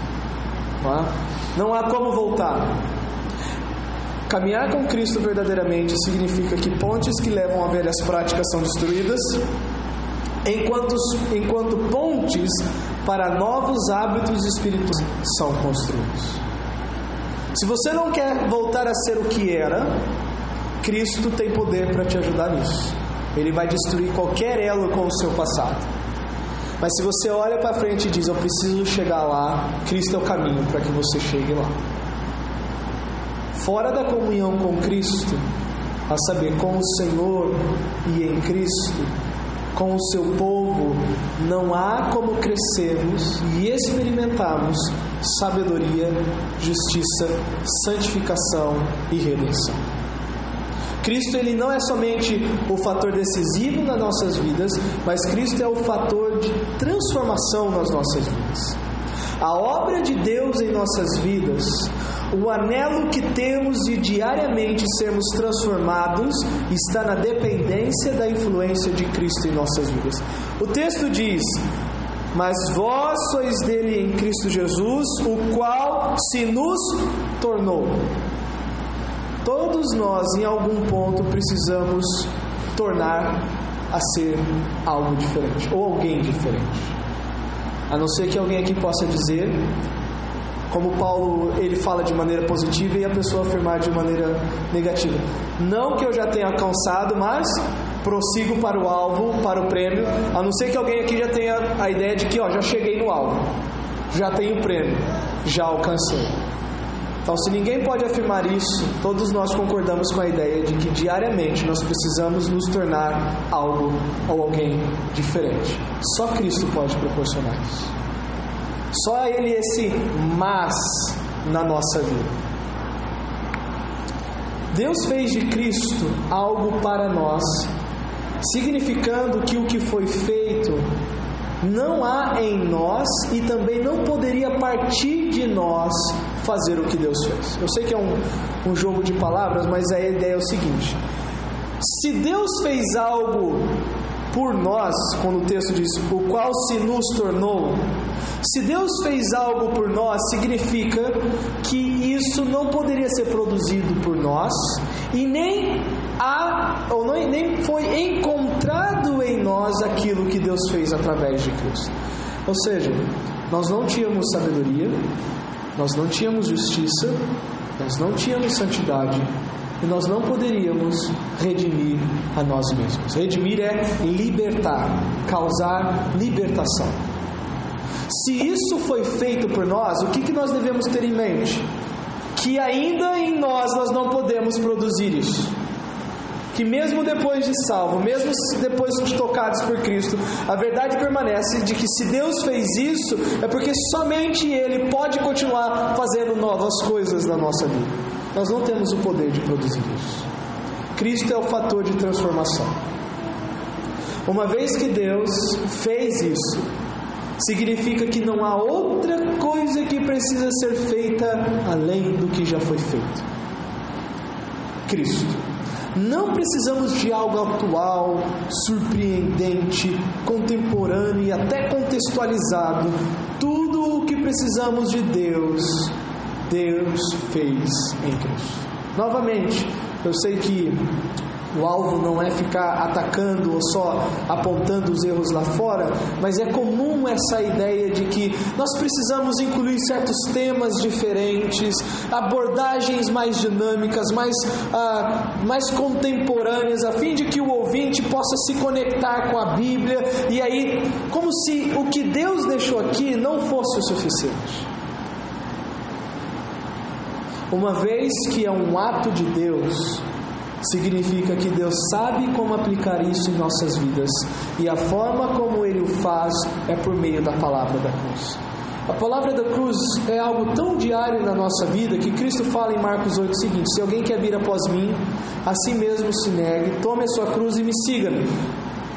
Speaker 1: Não há como voltar. Caminhar com Cristo verdadeiramente significa que pontes que levam a velhas práticas são destruídas, enquanto pontes para novos hábitos espirituais são construídos. Se você não quer voltar a ser o que era, Cristo tem poder para te ajudar nisso. Ele vai destruir qualquer elo com o seu passado. Mas se você olha para frente e diz, eu preciso chegar lá, Cristo é o caminho para que você chegue lá. Fora da comunhão com Cristo, a saber, com o Senhor e em Cristo, com o seu povo, não há como crescermos e experimentarmos sabedoria, justiça, santificação e redenção. Cristo, ele não é somente o fator decisivo nas nossas vidas, mas Cristo é o fator de transformação nas nossas vidas. A obra de Deus em nossas vidas, o anelo que temos de diariamente sermos transformados, está na dependência da influência de Cristo em nossas vidas. O texto diz, mas vós sois dele em Cristo Jesus, o qual se nos tornou. Todos nós, em algum ponto, precisamos tornar a ser algo diferente, ou alguém diferente. A não ser que alguém aqui possa dizer, como Paulo, ele fala de maneira positiva e a pessoa afirmar de maneira negativa: não que eu já tenha alcançado, mas prossigo para o alvo, para o prêmio. A não ser que alguém aqui já tenha a ideia de que já cheguei no alvo, já tenho o prêmio, já alcancei. Então, se ninguém pode afirmar isso, todos nós concordamos com a ideia de que diariamente nós precisamos nos tornar algo ou alguém diferente. Só Cristo pode proporcionar isso. Só Ele esse mas na nossa vida. Deus fez de Cristo algo para nós, significando que o que foi feito não há em nós e também não poderia partir de nós fazer o que Deus fez. Eu sei que é um jogo de palavras, mas a ideia é o seguinte: se Deus fez algo por nós, quando o texto diz o qual se nos tornou, se Deus fez algo por nós, significa que isso não poderia ser produzido por nós e nem foi encontrado em nós aquilo que Deus fez através de Cristo. Ou seja, nós não tínhamos sabedoria, nós não tínhamos justiça, nós não tínhamos santidade e nós não poderíamos redimir a nós mesmos. Redimir é libertar, causar libertação. Se isso foi feito por nós, o que nós devemos ter em mente? Que ainda em nós não podemos produzir isso. Que mesmo depois de salvo, mesmo depois de tocados por Cristo, a verdade permanece de que se Deus fez isso, é porque somente Ele pode continuar fazendo novas coisas na nossa vida. Nós não temos o poder de produzir isso. Cristo é o fator de transformação. Uma vez que Deus fez isso, significa que não há outra coisa que precisa ser feita além do que já foi feito. Cristo. Não precisamos de algo atual, surpreendente, contemporâneo e até contextualizado. Tudo o que precisamos de Deus, Deus fez em Cristo. Novamente, eu sei que o alvo não é ficar atacando ou só apontando os erros lá fora, mas é comum essa ideia de que nós precisamos incluir certos temas diferentes, abordagens mais dinâmicas, mais contemporâneas, a fim de que o ouvinte possa se conectar com a Bíblia, e aí, como se o que Deus deixou aqui não fosse o suficiente. Uma vez que é um ato de Deus, significa que Deus sabe como aplicar isso em nossas vidas, e a forma como Ele o faz é por meio da palavra da cruz. A palavra da cruz é algo tão diário na nossa vida que Cristo fala em Marcos 8 o seguinte: se alguém quer vir após mim, a si mesmo se negue, tome a sua cruz e me siga.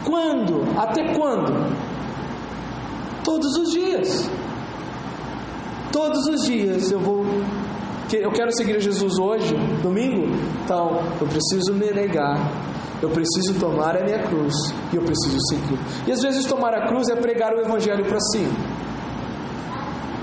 Speaker 1: Quando? Até quando? Todos os dias. Todos os dias eu quero seguir Jesus hoje, domingo, então eu preciso me negar, eu preciso tomar a minha cruz e eu preciso seguir. E às vezes tomar a cruz é pregar o Evangelho para si.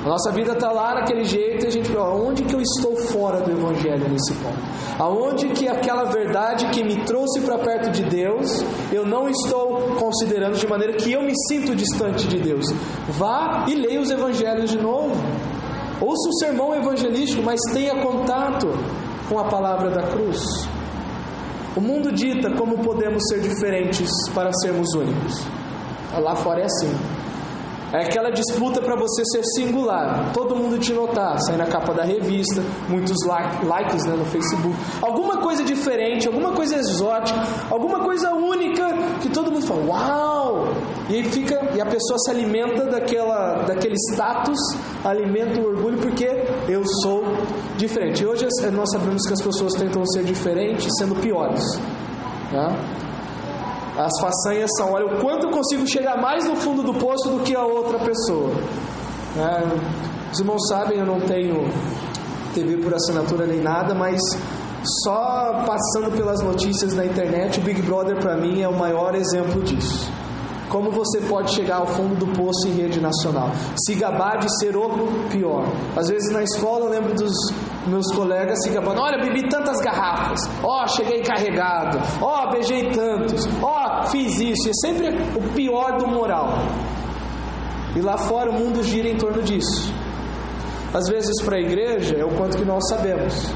Speaker 1: A nossa vida está lá naquele jeito e a gente fala: onde que eu estou fora do Evangelho nesse ponto? Aonde que aquela verdade que me trouxe para perto de Deus, eu não estou considerando, de maneira que eu me sinto distante de Deus? Vá e leia os Evangelhos de novo. Ouça um sermão evangelístico, mas tenha contato com a palavra da cruz. O mundo dita como podemos ser diferentes para sermos únicos. Lá fora é assim. É aquela disputa para você ser singular, todo mundo te notar, sair na capa da revista, muitos likes no Facebook, alguma coisa diferente, alguma coisa exótica, alguma coisa única, que todo mundo fala: uau! E a pessoa se alimenta daquele status, alimenta o orgulho, porque eu sou diferente. E hoje nós sabemos que as pessoas tentam ser diferentes sendo piores, né? As façanhas são: olha, o quanto eu consigo chegar mais no fundo do poço do que a outra pessoa. Os irmãos sabem, eu não tenho TV por assinatura nem nada, mas só passando pelas notícias na internet, o Big Brother para mim é o maior exemplo disso. como você pode chegar ao fundo do poço em rede nacional, se gabar de ser o pior. Às vezes na escola eu lembro dos meus colegas se gabando: olha, bebi tantas garrafas, cheguei carregado, beijei tantos, fiz isso. E é sempre o pior do moral. E lá fora o mundo gira em torno disso. Às vezes para a igreja é o quanto que nós sabemos,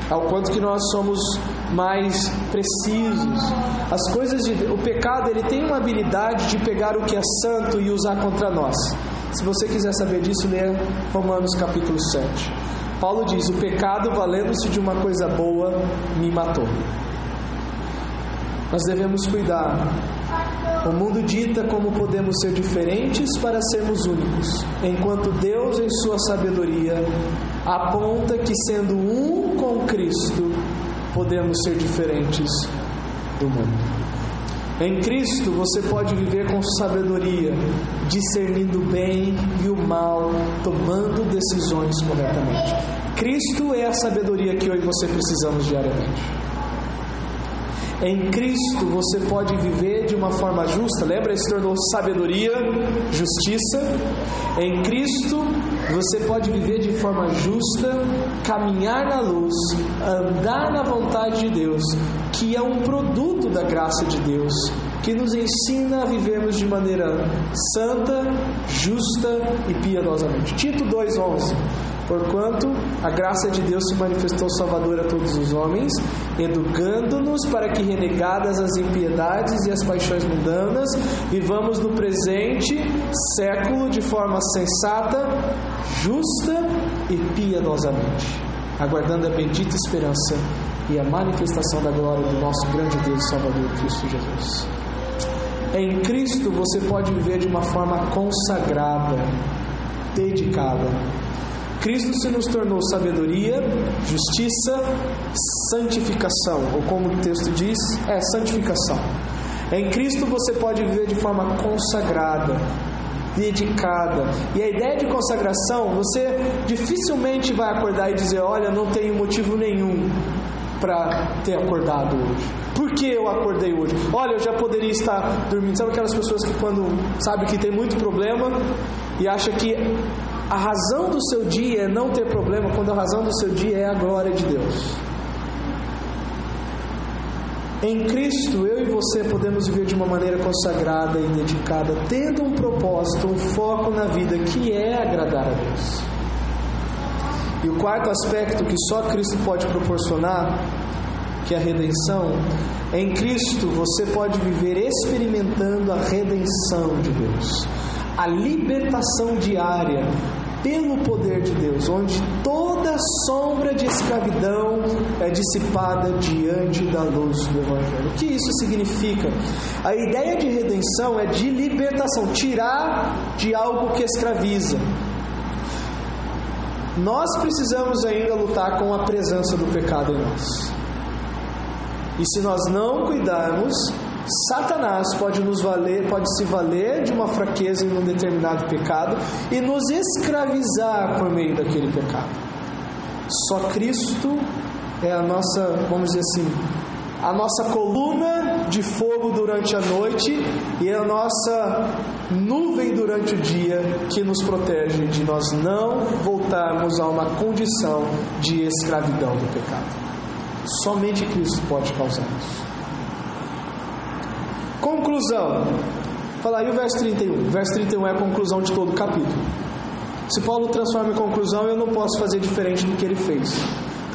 Speaker 1: ao quanto que nós somos mais precisos. As coisas o pecado, ele tem uma habilidade de pegar o que é santo e usar contra nós. Se você quiser saber disso, leia Romanos capítulo 7. Paulo diz: o pecado, valendo-se de uma coisa boa, me matou. Nós devemos cuidar. O mundo dita como podemos ser diferentes para sermos únicos, enquanto Deus, em sua sabedoria, aponta que, sendo um com Cristo, podemos ser diferentes do mundo. Em Cristo você pode viver com sabedoria, discernindo o bem e o mal, tomando decisões corretamente. Cristo é a sabedoria que eu e você precisamos diariamente. Em Cristo você pode viver de uma forma justa. Lembra? Ele se tornou sabedoria, justiça. Em Cristo você pode viver de forma justa, caminhar na luz, andar na vontade de Deus, que é um produto da graça de Deus, que nos ensina a vivermos de maneira santa, justa e piedosamente. Tito 2:11. Porquanto a graça de Deus se manifestou salvadora a todos os homens, educando-nos para que, renegadas as impiedades e as paixões mundanas, vivamos no presente século de forma sensata, justa e piedosamente, aguardando a bendita esperança e a manifestação da glória do nosso grande Deus e Salvador Cristo Jesus. Em Cristo você pode viver de uma forma consagrada, dedicada. Cristo se nos tornou sabedoria, justiça, santificação, ou como o texto diz, santificação. Em Cristo você pode viver de forma consagrada, dedicada. E a ideia de consagração, você dificilmente vai acordar e dizer: olha, não tenho motivo nenhum para ter acordado hoje. Por que eu acordei hoje? Olha, eu já poderia estar dormindo. Sabe aquelas pessoas que quando sabe que tem muito problema e acha que a razão do seu dia é não ter problema, quando a razão do seu dia é a glória de Deus. Em Cristo, eu e você podemos viver de uma maneira consagrada e dedicada, tendo um propósito, um foco na vida, que é agradar a Deus. E o quarto aspecto que só Cristo pode proporcionar, que é a redenção. Em Cristo você pode viver experimentando a redenção de Deus, a libertação diária pelo poder de Deus, onde toda sombra de escravidão é dissipada diante da luz do Evangelho. O que isso significa? A ideia de redenção é de libertação, tirar de algo que escraviza. Nós precisamos ainda lutar com a presença do pecado em nós. E se nós não cuidarmos, Satanás pode se valer de uma fraqueza em um determinado pecado e nos escravizar por meio daquele pecado. Só Cristo é a nossa, vamos dizer assim, a nossa coluna de fogo durante a noite e a nossa nuvem durante o dia, que nos protege de nós não voltarmos a uma condição de escravidão do pecado. Somente Cristo pode causar isso. Conclusão. Fala aí o verso 31. O verso 31 é a conclusão de todo o capítulo. Se Paulo transforma em conclusão, eu não posso fazer diferente do que ele fez.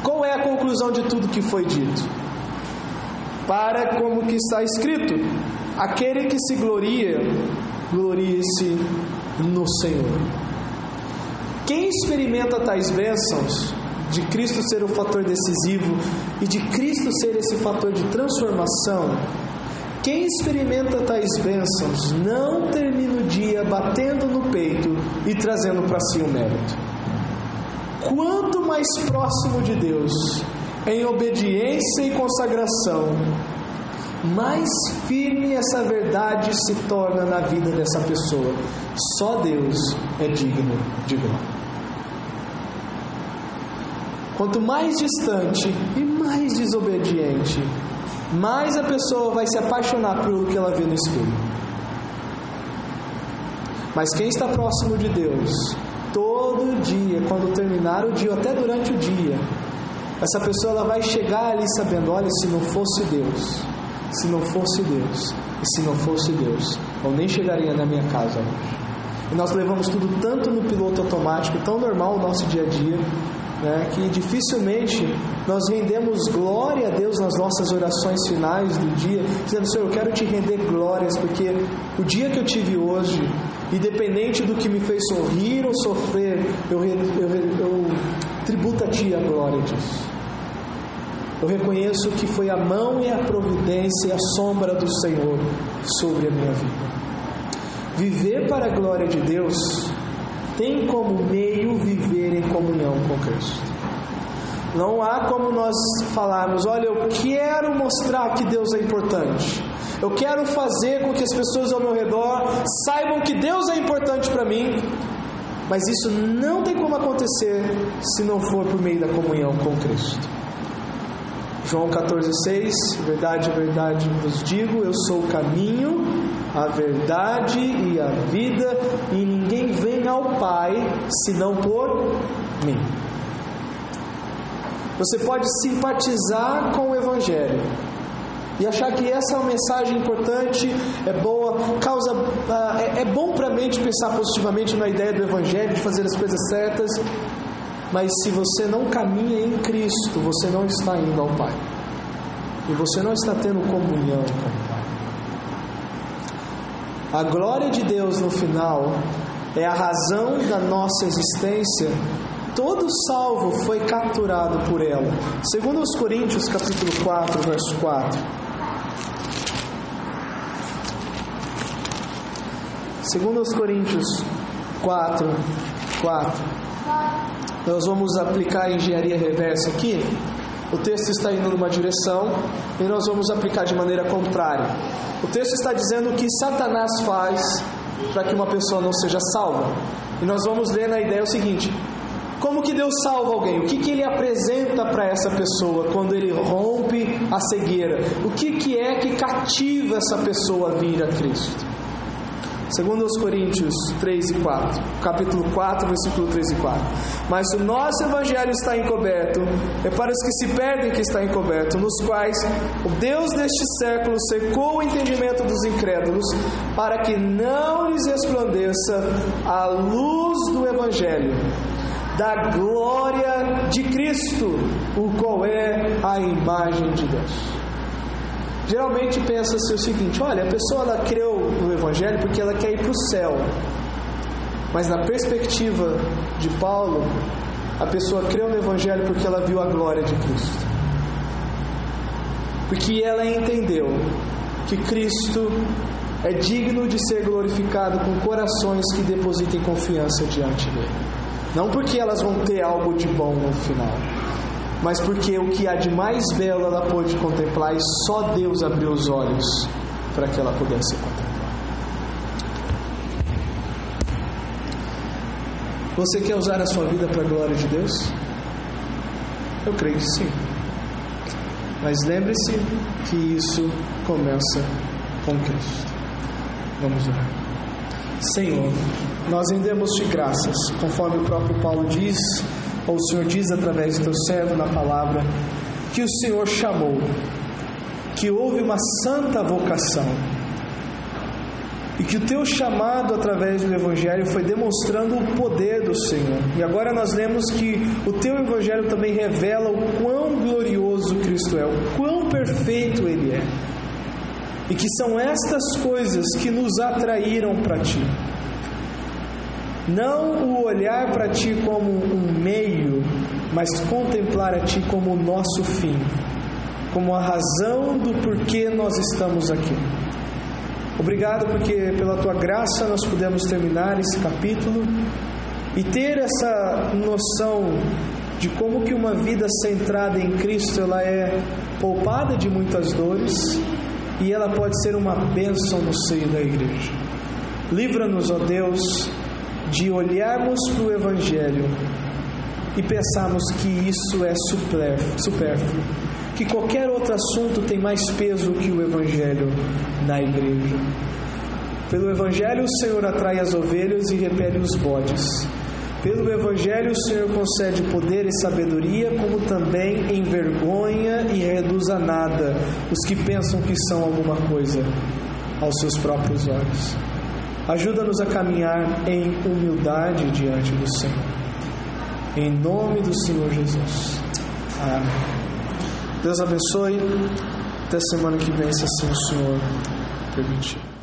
Speaker 1: Qual é a conclusão de tudo que foi dito? Para como que está escrito: aquele que se gloria, glorie-se no Senhor. Quem experimenta tais bênçãos, de Cristo ser o fator decisivo e de Cristo ser esse fator de transformação, quem experimenta tais bênçãos não termina o dia batendo no peito e trazendo para si o mérito. Quanto mais próximo de Deus, em obediência e consagração, mais firme essa verdade se torna na vida dessa pessoa. Só Deus é digno de glória. Quanto mais distante e mais desobediente, mais a pessoa vai se apaixonar pelo que ela vê no espelho. Mas quem está próximo de Deus, todo dia, quando terminar o dia, ou até durante o dia, essa pessoa ela vai chegar ali sabendo: olha, se não fosse Deus, se não fosse Deus, e se não fosse Deus, eu nem chegaria na minha casa hoje. E nós levamos tudo tanto no piloto automático, tão normal o nosso dia a dia, né, que dificilmente nós rendemos glória a Deus nas nossas orações finais do dia, dizendo: Senhor, eu quero te render glórias, porque o dia que eu tive hoje, independente do que me fez sorrir ou sofrer, eu tributo a Ti a glória disso. Eu reconheço que foi a mão e a providência e a sombra do Senhor sobre a minha vida. Viver para a glória de Deus tem como meio viver em comunhão com Cristo. Não há como nós falarmos: olha, eu quero mostrar que Deus é importante, eu quero fazer com que as pessoas ao meu redor saibam que Deus é importante para mim, mas isso não tem como acontecer se não for por meio da comunhão com Cristo. João 14,6: verdade, verdade vos digo, eu sou o caminho, a verdade e a vida, e ninguém vem ao Pai senão por mim. Você pode simpatizar com o Evangelho e achar que essa é uma mensagem importante, é boa, é bom para a mente pensar positivamente na ideia do Evangelho, de fazer as coisas certas, mas se você não caminha em Cristo, você não está indo ao Pai, e você não está tendo comunhão com o Pai. A glória de Deus no final é a razão da nossa existência. Todo salvo foi capturado por ela. Segundo os Coríntios capítulo 4, verso 4. Segundo os Coríntios 4. Nós vamos aplicar a engenharia reversa aqui. O texto está indo numa direção e nós vamos aplicar de maneira contrária. O texto está dizendo o que Satanás faz para que uma pessoa não seja salva. E nós vamos ler na ideia o seguinte: como que Deus salva alguém? O que ele apresenta para essa pessoa quando ele rompe a cegueira? O que é que cativa essa pessoa a vir a Cristo? Segundo os Coríntios 3 e 4, capítulo 4, versículo 3 e 4. Mas o nosso evangelho está encoberto, é para os que se perdem que está encoberto, nos quais o Deus deste século secou o entendimento dos incrédulos, para que não lhes resplandeça a luz do evangelho, da glória de Cristo, o qual é a imagem de Deus. Geralmente pensa-se o seguinte: olha, a pessoa ela creu no Evangelho porque ela quer ir para o céu. Mas na perspectiva de Paulo, a pessoa creu no Evangelho porque ela viu a glória de Cristo. Porque ela entendeu que Cristo é digno de ser glorificado com corações que depositem confiança diante dele. Não porque elas vão ter algo de bom no final, mas porque o que há de mais belo ela pôde contemplar, e só Deus abriu os olhos para que ela pudesse contemplar. Você quer usar a sua vida para a glória de Deus? Eu creio que sim. Mas lembre-se que isso começa com Cristo. Vamos orar. Senhor, nós rendemos-te graças, conforme o próprio Paulo diz, ou o Senhor diz através do teu servo na palavra, que o Senhor chamou, que houve uma santa vocação, e que o teu chamado através do Evangelho foi demonstrando o poder do Senhor. E agora nós lemos que o teu Evangelho também revela o quão glorioso Cristo é, o quão perfeito Ele é, e que são estas coisas que nos atraíram para Ti. Não o olhar para Ti como um meio, mas contemplar a Ti como o nosso fim, como a razão do porquê nós estamos aqui. Obrigado porque pela Tua graça nós pudemos terminar esse capítulo e ter essa noção de como que uma vida centrada em Cristo ela é poupada de muitas dores e ela pode ser uma bênção no seio da igreja. Livra-nos, ó Deus, de olharmos para o Evangelho e pensarmos que isso é supérfluo, que qualquer outro assunto tem mais peso que o Evangelho na igreja. Pelo Evangelho o Senhor atrai as ovelhas e repele os bodes. Pelo Evangelho o Senhor concede poder e sabedoria, como também envergonha e reduz a nada os que pensam que são alguma coisa aos seus próprios olhos. Ajuda-nos a caminhar em humildade diante do Senhor. Em nome do Senhor Jesus. Amém. Deus abençoe. Até semana que vem, se assim o Senhor permitir.